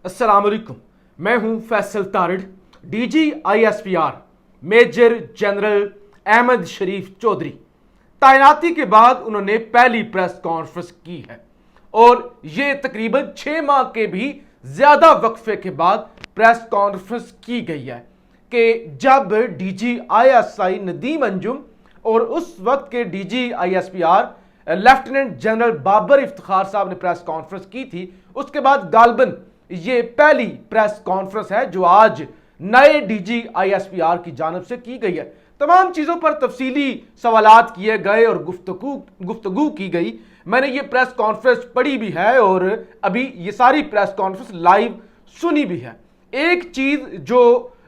अस्सलाम वालेकुम। मैं हूं फैसल तारिड़। DG ISPR major general Ahmed Sharif Chaudhry तैनाती के बाद उन्होंने पहली प्रेस कॉन्फ्रेंस की है और ये तकरीबन 6 माह के भी ज्यादा वक्फे के बाद प्रेस कॉन्फ्रेंस की गई है कि जब डीजी आईएसआई नदीम अंजुम और उस वक्त के DG ISPR lieutenant general Babar Iftikhar sahab ने प्रेस कॉन्फ्रेंस की थी। उसके बाद गालबन ये पहली प्रेस कॉन्फ्रेंस है जो आज नए डीजी आईएसपीआर की जानिब से की गई है। तमाम चीजों पर तफसीली सवालात किए गए और गुफ्तगू की गई। मैंने ये प्रेस कॉन्फ्रेंस पढ़ी भी है और अभी ये सारी प्रेस कॉन्फ्रेंस लाइव सुनी भी है। एक चीज जो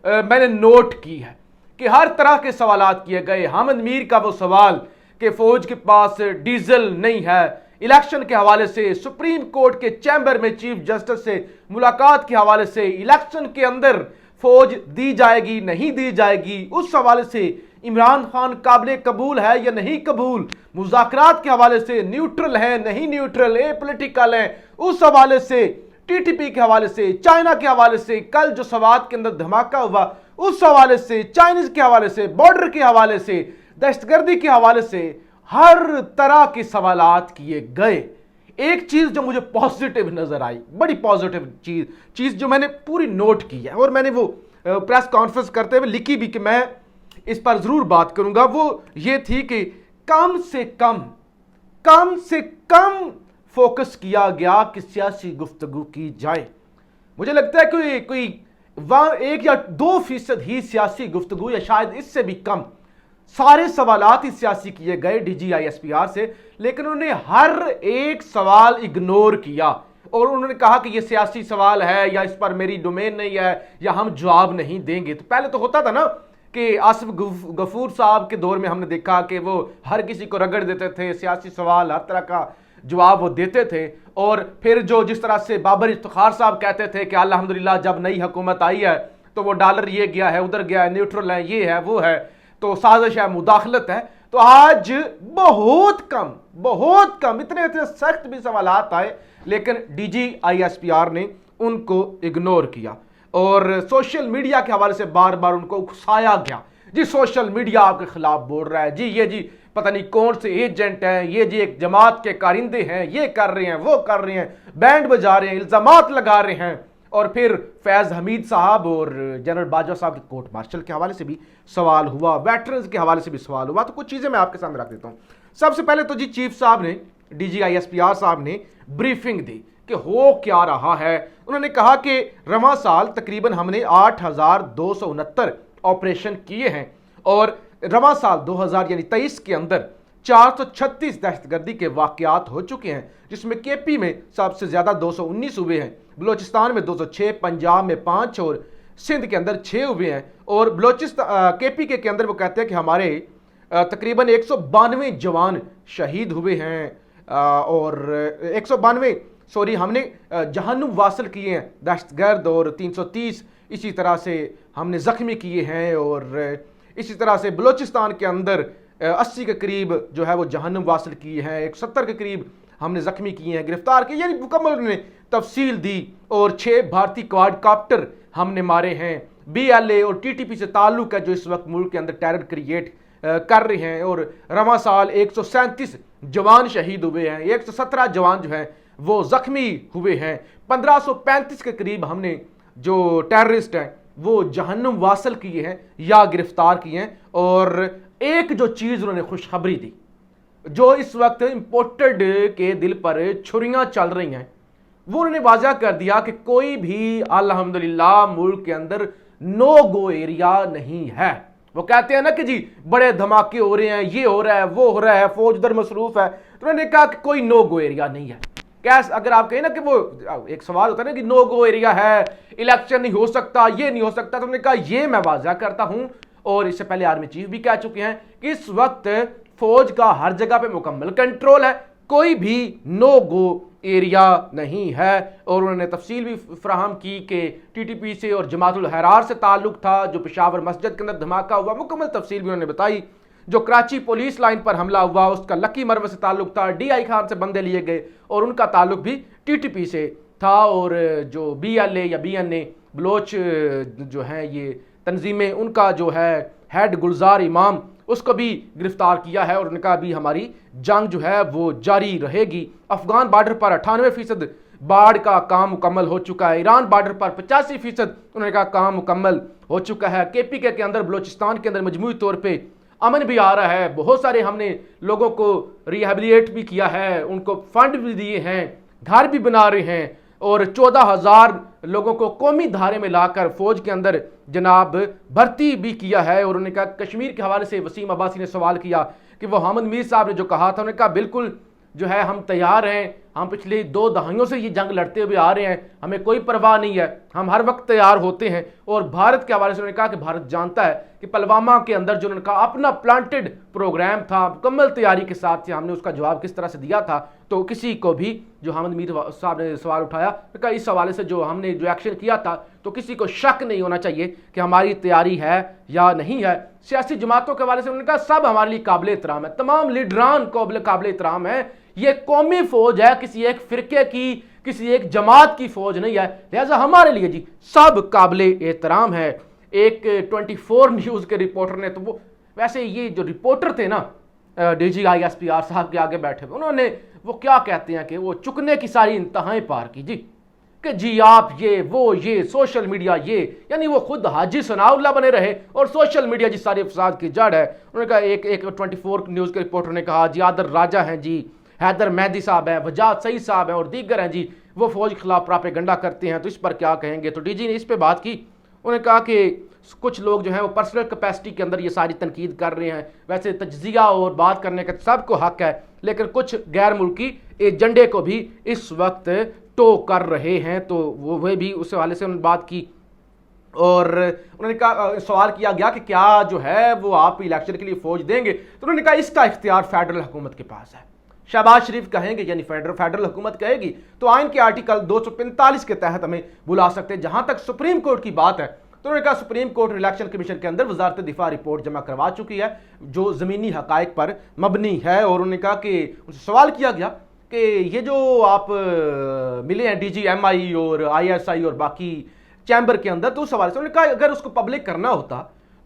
मैंने नोट की है कि हर तरह के सवालात किए गए। हामिद मीर का वो सवाल कि फौज के पास डीजल नहीं है, इलेक्शन के हवाले से, सुप्रीम कोर्ट के चैम्बर में चीफ जस्टिस से मुलाकात के हवाले से, इलेक्शन के अंदर फौज दी जाएगी नहीं दी जाएगी, उस हवाले से इमरान खान काबिल कबूल है या नहीं कबूल, मुज़ाकरात के हवाले से न्यूट्रल है नहीं न्यूट्रल, ए पॉलिटिकल है, उस हवाले से टीटीपी के हवाले से, चाइना के हवाले से, कल जो सवात के अंदर धमाका हुआ उस हवाले से, चाइनीज के हवाले से, बॉर्डर के हवाले से, दहशतगर्दी के हवाले से, हर तरह के सवालात किए गए। एक चीज जो मुझे पॉजिटिव नजर आई, बड़ी पॉजिटिव चीज जो मैंने पूरी नोट की है और मैंने वो प्रेस कॉन्फ्रेंस करते हुए लिखी भी कि मैं इस पर जरूर बात करूंगा, वो ये थी कि कम से कम फोकस किया गया कि सियासी गुफ्तगू की जाए। मुझे लगता है कि कोई 1 या 2% ही सियासी गुफ्तगू या शायद इससे भी कम, सारे सवालात ही सियासी किए गए डीजी आईएसपीआर से, लेकिन उन्होंने हर एक सवाल इग्नोर किया और उन्होंने कहा कि ये सियासी सवाल है या इस पर मेरी डोमेन नहीं है या हम जवाब नहीं देंगे। तो पहले तो होता था ना कि आसिफ गफूर साहब के दौर में हमने देखा कि वो हर किसी को रगड़ देते थे, सियासी सवाल हर तरह का जवाब वो देते थे। और फिर जो जिस तरह से बाबर इफ्तिखार साहब कहते थे कि अल्हम्दुलिल्लाह जब नई हुकूमत आई है तो वो डॉलर ये गया है उधर गया है, न्यूट्रल है, ये है वो है, तो साजिश है, मुदाखलत है। तो आज बहुत कम इतने सख्त भी सवालात आए लेकिन डीजी आईएसपीआर ने उनको इग्नोर किया और सोशल मीडिया के हवाले से बार बार उनको उकसाया गया। जी सोशल मीडिया आपके खिलाफ बोल रहा है, जी पता नहीं कौन से एजेंट हैं, ये जी एक जमात के कारिंदे हैं, ये कर रहे हैं वो कर रहे हैं, बैंड बजा रहे हैं, इल्जामात लगा रहे हैं। और फिर फैज हमीद साहब और जनरल बाजवा साहब के कोर्ट मार्शल के हवाले से भी सवाल हुआ, वेटरन्स के हवाले से भी सवाल हुआ। तो कुछ चीजें मैं आपके सामने रख देता हूं। सबसे पहले तो जी चीफ साहब ने, डीजी आईएसपीआर साहब ने ब्रीफिंग दी कि हो क्या रहा है। उन्होंने कहा कि रवां साल तकरीबन हमने 8,269 ऑपरेशन किए हैं और रवां साल 2023 के अंदर 436 दहशतगर्दी के वाकयात हो चुके हैं, जिसमें केपी में सबसे ज्यादा 219 हुए हैं, बलोचिस्तान में 206, पंजाब में 5 और सिंध के अंदर 6 हुए हैं। और बलोचिस्तान केपी के अंदर वो कहते हैं कि हमारे तकरीबन 192 जवान शहीद हुए हैं और 192 हमने जहन्नुम वासल किए हैं दहशतगर्द और 330 इसी तरह से हमने जख्मी किए हैं और इसी तरह से बलोचिस्तान के अंदर 80 के करीब जो है वो जहन्नुम वासल किए हैं, 170 के करीब हमने जख्मी किए हैं, गिरफ्तार किए, यानी मुकम्मल उन्होंने तफसील दी। और 6 भारतीय क्वाडकॉप्टर हमने मारे हैं। बीएलए और टीटीपी से ताल्लुक है जो इस वक्त मुल्क के अंदर टेरर क्रिएट कर रहे हैं। और रवां साल 137 जवान शहीद हुए हैं, 117 जवान जो हैं वो जख्मी हुए हैं, 1535 के करीब हमने जो टेररिस्ट हैं वो जहन्नुम वासल किए हैं या गिरफ्तार किए हैं। और एक जो चीज उन्होंने खुशखबरी दी, जो इस वक्त इंपोर्टेड के दिल पर छुरियां चल रही हैं, वो उन्होंने वाज़ा कर दिया कि कोई भी अल्हम्दुलिल्लाह मुल्क के अंदर नो गो एरिया नहीं है। वो कहते हैं ना कि जी बड़े धमाके हो रहे हैं, ये हो रहा है वो हो रहा है, फौज उधर मसरूफ है, तो उन्होंने कहा कि कोई नो गो एरिया नहीं है। कैसे अगर आप कहें ना कि वो एक सवाल होता है ना कि नो गो एरिया है, इलेक्शन नहीं हो सकता, ये नहीं हो सकता, तो उन्होंने कहा ये मैं वाज़ा करता हूं और इससे पहले आर्मी चीफ भी कह चुके हैं कि इस वक्त फौज का हर जगह पे मुकम्मल कंट्रोल है, कोई भी नो गो एरिया नहीं है। और उन्होंने तफसील भी फराहम की कि टीटीपी से और जमातुल हरार से ताल्लुक था, जो पेशावर मस्जिद के अंदर धमाका हुआ, मुकम्मल तफसील भी उन्होंने बताई। जो कराची पुलिस लाइन पर हमला हुआ उसका लकी मरवत से ताल्लुक था, डीआई खान से बंदे लिए गए और उनका ताल्लुक भी टीटीपी से تھا اور جو BLA یا BNA بلوچ جو ہیں یہ تنظیمیں ان کا جو ہے ہیڈ گلزار امام اس کو بھی گرفتار کیا ہے اور ان کا بھی ہماری جنگ جو ہے وہ جاری رہے گی. افغان بارڈر پر 98% باڑ کا کام مکمل ہو چکا ہے. ایران بارڈر پر 85% انہوں نے کہا کام مکمل ہو چکا ہے. KPK کے اندر بلوچستان کے اندر مجموعی طور پہ امن بھی آ رہا ہے. بہت سارے ہم نے لوگوں کو ریہیبلیٹ بھی کیا ہے, ان کو فنڈ بھی دیے ہیں, گھر بھی بنا رہے ہیں اور 14,000 لوگوں کو قومی دھارے میں لا کر فوج کے اندر جناب بھرتی بھی کیا ہے. اور انہوں نے کہا کشمیر کے حوالے سے وسیم عباسی نے سوال کیا کہ وہ حامد میر صاحب نے جو کہا تھا, انہوں نے کہا بالکل جو ہے ہم تیار ہیں, ہم پچھلی 2 دہائیوں سے یہ جنگ لڑتے ہوئے آ رہے ہیں, ہمیں کوئی پرواہ نہیں ہے, ہم ہر وقت تیار ہوتے ہیں. اور بھارت کے حوالے سے انہوں نے کہا کہ بھارت جانتا ہے کہ پلوامہ کے اندر جو انہوں نے کہا اپنا پلانٹڈ پروگرام تھا, مکمل تیاری کے ساتھ ہم نے اس کا جواب کس طرح سے دیا تھا. تو کسی کو بھی جو حامد میر صاحب نے سوال اٹھایا کہ اس حوالے سے جو ہم نے جو ایکشن کیا تھا تو کسی کو شک نہیں ہونا چاہیے کہ ہماری تیاری ہے یا نہیں ہے. سیاسی جماعتوں کے حوالے سے انہوں نے کہا سب ہمارے لیے قابل احترام ہے, تمام لیڈران قابل احترام ہے. یہ قومی فوج ہے, کسی ایک فرقے کی, کسی ایک جماعت کی فوج نہیں ہے, لہذا ہمارے لیے جی سب قابل احترام ہے. ایک 24 نیوز کے رپورٹر نے, تو وہ ویسے یہ جو رپورٹر تھے نا DG ISPR صاحب کے آگے بیٹھے ہوئے, انہوں نے وہ کیا کہتے ہیں کہ وہ چکنے کی ساری انتہائیں پار کی جی, کہ جی آپ یہ سوشل میڈیا یہ, یعنی وہ خود حاجی ثناء اللہ بنے رہے اور سوشل میڈیا جی سارے فساد کی جڑ ہے. انہوں نے کہا ایک 24 نیوز کے رپورٹر نے کہا جی عادل راجہ ہیں جی, حیدر مہدی صاحب ہیں, وجاہت سعید صاحب ہیں اور دیگر ہیں جی, وہ فوج کے خلاف پراپیگنڈا کرتے ہیں, تو اس پر کیا کہیں گے. تو DG نے اس پہ بات کی, انہوں نے کہا کہ کچھ لوگ جو ہیں وہ پرسنل کیپیسٹی کے اندر یہ ساری تنقید کر رہے ہیں, ویسے تجزیہ اور بات کرنے کا سب کو حق ہے, لیکن کچھ غیر ملکی ایجنڈے کو بھی اس وقت ٹو کر رہے ہیں. تو وہ بھی اس حوالے سے انہوں نے بات کی اور انہوں نے کہا سوال کیا گیا کہ کیا جو ہے وہ آپ الیکشن کے لیے فوج دیں گے, تو انہوں نے کہا اس کا اختیار فیڈرل حکومت کے پاس ہے. شہباز شریف کہیں گے یعنی فیڈرل حکومت کہے گی تو آئین کے آرٹیکل 245 کے تحت ہمیں بلا سکتے ہیں. جہاں تک سپریم کورٹ کی بات ہے تو انہوں نے کہا سپریم کورٹ الیکشن کمیشن کے اندر وزارت دفاع رپورٹ جمع کروا چکی ہے جو زمینی حقائق پر مبنی ہے. اور انہوں نے کہا کہ ان سے سوال کیا گیا کہ یہ جو آپ ملے ہیں DG MI اور ISI اور باقی چیمبر کے اندر, تو اس حوالے سے انہوں نے کہا اگر اس کو پبلک کرنا ہوتا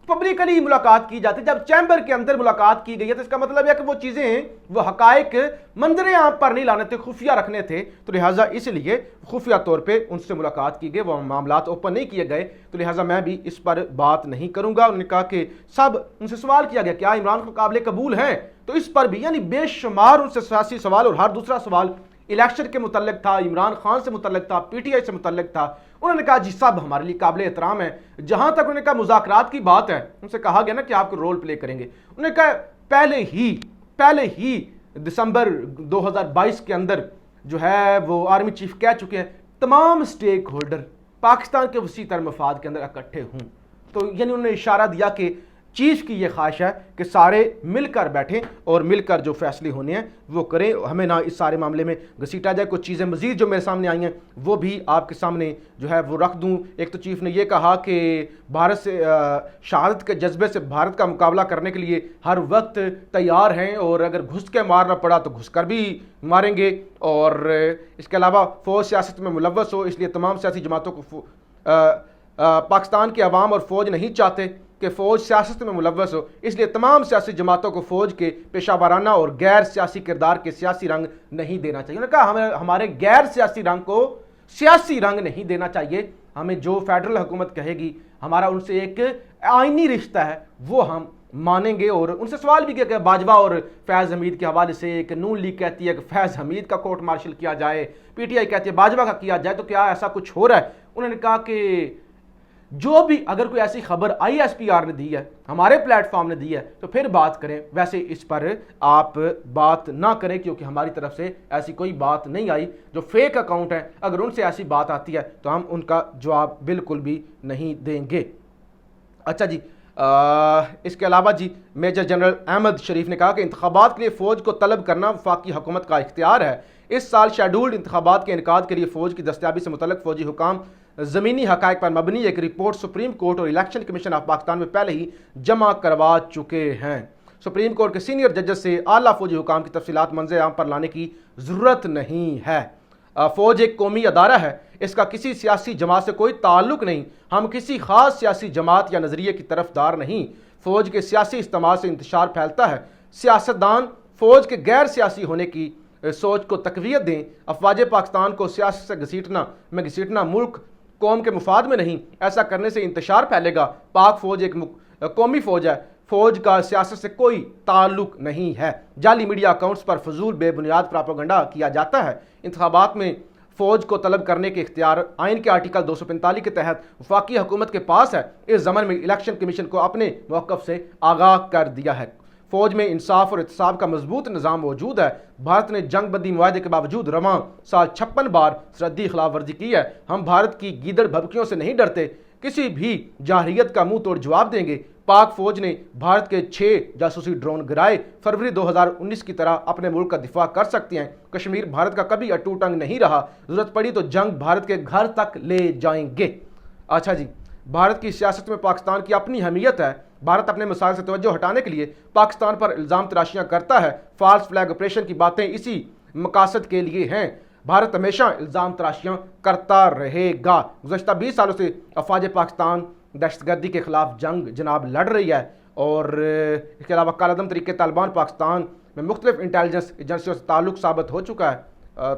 پبلکلی ملاقات کی جاتی, جب چیمبر کے اندر ملاقات کی گئی ہے تو اس کا مطلب ہے کہ وہ چیزیں ہیں وہ حقائق منظر عام پر نہیں لانے تھے, خفیہ رکھنے تھے, تو لہٰذا اس لیے خفیہ طور پہ ان سے ملاقات کی گئی, وہ معاملات اوپن نہیں کیے گئے, تو لہٰذا میں بھی اس پر بات نہیں کروں گا. انہوں نے کہا کہ سب ان سے سوال کیا گیا کیا عمران خان قابل قبول ہیں, تو اس پر بھی یعنی بے شمار ان سے سیاسی سوال, اور ہر دوسرا سوال الیکشن کے متعلق تھا, عمران خان سے متعلق تھا, PTI سے متعلق تھا. انہوں نے کہا جی سب ہمارے لیے قابل احترام ہے. جہاں تک انہوں نے کہا مذاکرات کی بات ہے, ان سے کہا گیا نا کہ آپ کو رول پلے کریں گے, انہوں نے کہا پہلے ہی دسمبر 2022 کے اندر جو ہے وہ آرمی چیف کہہ چکے ہیں تمام سٹیک ہولڈر پاکستان کے وسیع تر مفاد کے اندر اکٹھے ہوں. تو یعنی انہوں نے اشارہ دیا کہ چیف کی یہ خواہش ہے کہ سارے مل کر بیٹھیں اور مل کر جو فیصلے ہونے ہیں وہ کریں, ہمیں نہ اس سارے معاملے میں گھسیٹا جائے. کچھ چیزیں مزید جو میرے سامنے آئی ہیں وہ بھی آپ کے سامنے جو ہے وہ رکھ دوں. ایک تو چیف نے یہ کہا کہ بھارت سے شہادت کے جذبے سے بھارت کا مقابلہ کرنے کے لیے ہر وقت تیار ہیں, اور اگر گھس کے مارنا پڑا تو گھس کر بھی ماریں گے. اور اس کے علاوہ فوج سیاست میں ملوث ہو, اس لیے تمام سیاسی جماعتوں کو پاکستان کے عوام اور فوج نہیں چاہتے کہ فوج سیاست میں ملوث ہو, اس لیے تمام سیاسی جماعتوں کو فوج کے پیشہ ورانہ اور غیر سیاسی کردار کے سیاسی رنگ نہیں دینا چاہیے. انہوں نے کہا ہمارے غیر سیاسی رنگ کو سیاسی رنگ نہیں دینا چاہیے, ہمیں جو فیڈرل حکومت کہے گی ہمارا ان سے ایک آئینی رشتہ ہے وہ ہم مانیں گے. اور ان سے سوال بھی کیا کہ باجوہ اور فیض حمید کے حوالے سے کہ نون لیگ کہتی ہے کہ فیض حمید کا کورٹ مارشل کیا جائے, PTI کہتی ہے باجوہ کا کیا جائے, تو کیا ایسا کچھ ہو رہا ہے. انہوں نے کہا کہ جو بھی اگر کوئی ایسی خبر ISPR نے دی ہے, ہمارے پلیٹ فارم نے دی ہے, تو پھر بات کریں, ویسے اس پر آپ بات نہ کریں کیونکہ ہماری طرف سے ایسی کوئی بات نہیں آئی. جو فیک اکاؤنٹ ہیں اگر ان سے ایسی بات آتی ہے تو ہم ان کا جواب بالکل بھی نہیں دیں گے. اچھا جی, اس کے علاوہ جی میجر جنرل احمد شریف نے کہا کہ انتخابات کے لیے فوج کو طلب کرنا وفاقی حکومت کا اختیار ہے. اس سال شیڈولڈ انتخابات کے انعقاد کے لیے فوج کی دستیابی سے متعلق فوجی حکام زمینی حقائق پر مبنی ایک رپورٹ سپریم کورٹ اور الیکشن کمیشن آف پاکستان میں پہلے ہی جمع کروا چکے ہیں. سپریم کورٹ کے سینئر ججز سے اعلیٰ فوجی حکام کی تفصیلات منظر عام پر لانے کی ضرورت نہیں ہے. फौज एक कौमी अदारा है, इसका किसी सियासी जमात से कोई ताल्लुक नहीं, हम किसी खास सियासी जमात या नज़रिए की तरफदार नहीं। फौज के सियासी इस्तेमाल से इंतशार फैलता है। सियासतदान फौज के गैर सियासी होने की सोच को तकवीत दें। अफवाज पाकिस्तान को सियासत से घसीटना मुल्क कौम के मुफाद में नहीं, ऐसा करने से इंतशार फैलेगा। पाक फौज एक कौमी फौज है, फौज का सियासत से कोई ताल्लुक नहीं है। जाली मीडिया अकाउंट्स पर फजूल बेबुनियाद प्रोपेगेंडा किया जाता है। इंतखाबात में फौज को तलब करने के इख्तियार आइन के आर्टिकल 245 के तहत वफाकी हुकूमत के पास है। इस ज़मन में इलेक्शन कमीशन को अपने मौक़िफ़ से आगाह कर दिया है। फौज में इंसाफ और इत्साब का मजबूत निज़ाम मौजूद है। भारत ने जंग बंदी मुआहदे के बावजूद रवां साल 56 बार सरहदी खिलाफ वर्जी की है। हम भारत की गीदड़ भभकियों से नहीं डरते, किसी भी जारहियत का मुंह तोड़ जवाब देंगे। पाक फौज ने भारत के 6 जासूसी ड्रोन गिराए। फरवरी 2019 की तरह अपने मुल्क का दिफा कर सकती हैं। कश्मीर भारत का कभी अटूट अंग नहीं रहा, जरूरत पड़ी तो जंग भारत के घर तक ले जाएंगे। अच्छा जी, भारत की सियासत में पाकिस्तान की अपनी अहमियत है। भारत अपने मसाइल से तवज्जो हटाने के लिए पाकिस्तान पर इल्ज़ाम तराशियाँ करता है। फॉल्स फ्लैग ऑपरेशन की बातें इसी मकासद के लिए हैं। भारत हमेशा इल्ज़ाम तराशियाँ करता रहेगा। गुज़श्ता 20 सालों से अफवाज पाकिस्तान दहशतगर्दी के खिलाफ जंग जनाब लड़ रही है, और इसके अलावा कालादम तरीके तालिबान पाकिस्तान में मुख्तलिफ इंटेलिजेंस एजेंसियों से ताल्लुक साबित हो चुका है।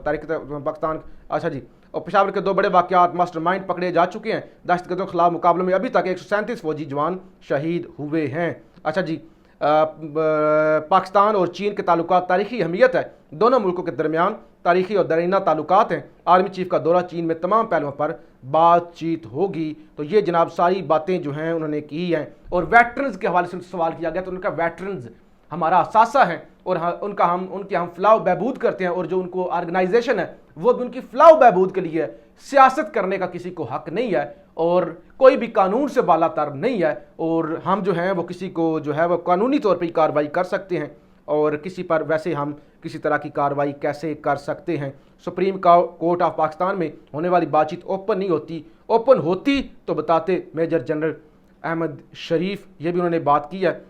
तरीके पाकिस्तान, अच्छा जी, और पेशावर के 2 बड़े वाक़यात मास्टरमाइंड पकड़े जा चुके हैं। दहशतगर्दों के खिलाफ मुकाबले में अभी तक 137 फौजी जवान शहीद हुए हैं। अच्छा जी, पाकिस्तान और चीन के ताल्लुकात तारीखी अहमियत है। दोनों मुल्कों के दरमियान तारीखी और दरीना ताल्लुकात हैं। आर्मी चीफ का दौरा चीन में तमाम पहलुओं पर बातचीत होगी। तो ये जनाब सारी बातें जो हैं उन्होंने की हैं। और वेटरन्स के हवाले से सवाल किया गया, तो उनका वेटरन्स हमारा असासा है और उनके हम फलाह बहबूद करते हैं, और जो उनको ऑर्गेनाइजेशन है वो भी उनकी फलाह बहबूद के लिए है। सियासत करने का किसी को हक नहीं है, और कोई भी कानून से बालातर नहीं है, और हम जो हैं वो किसी को जो है वो कानूनी तौर पर ही कार्रवाई कर सकते हैं, और किसी पर वैसे हम किसी तरह की कार्रवाई कैसे कर सकते हैं। सुप्रीम कोर्ट ऑफ पाकिस्तान में होने वाली बातचीत ओपन नहीं होती, ओपन होती तो बताते मेजर जनरल अहमद शरीफ, ये भी उन्होंने बात की है,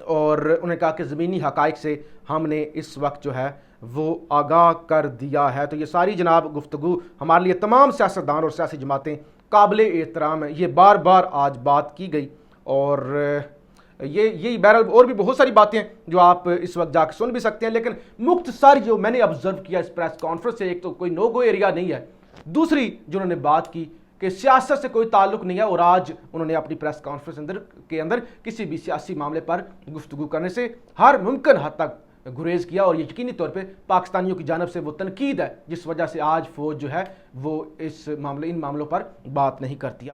और उन्होंने कहा कि ज़मीनी हक़ाइक़ से हमने इस वक्त जो है वो आगाह कर दिया है। तो ये सारी जनाब गुफ्तगू हमारे लिए तमाम सियासतदान और सियासी जमातें काबिल एहतराम है। ये बार बार आज बात की गई, और यही बहरहाल और भी बहुत सारी बातें हैं जो आप इस वक्त जाकर सुन भी सकते हैं। लेकिन मुख्तसर जो मैंने ऑब्जर्व किया इस प्रेस कॉन्फ्रेंस से, एक तो कोई नो गो एरिया नहीं है, दूसरी जो उन्होंने बात की कि सियासत से कोई ताल्लुक नहीं है, और आज उन्होंने अपनी प्रेस कॉन्फ्रेंस के अंदर किसी भी सियासी मामले पर गुफ्तगू करने से हर मुमकिन हद तक गुरेज किया, और यकीनी तौर पे पाकिस्तानियों की जानब से वो तनकीद है जिस वजह से आज फौज जो है वो इन मामलों पर बात नहीं करती।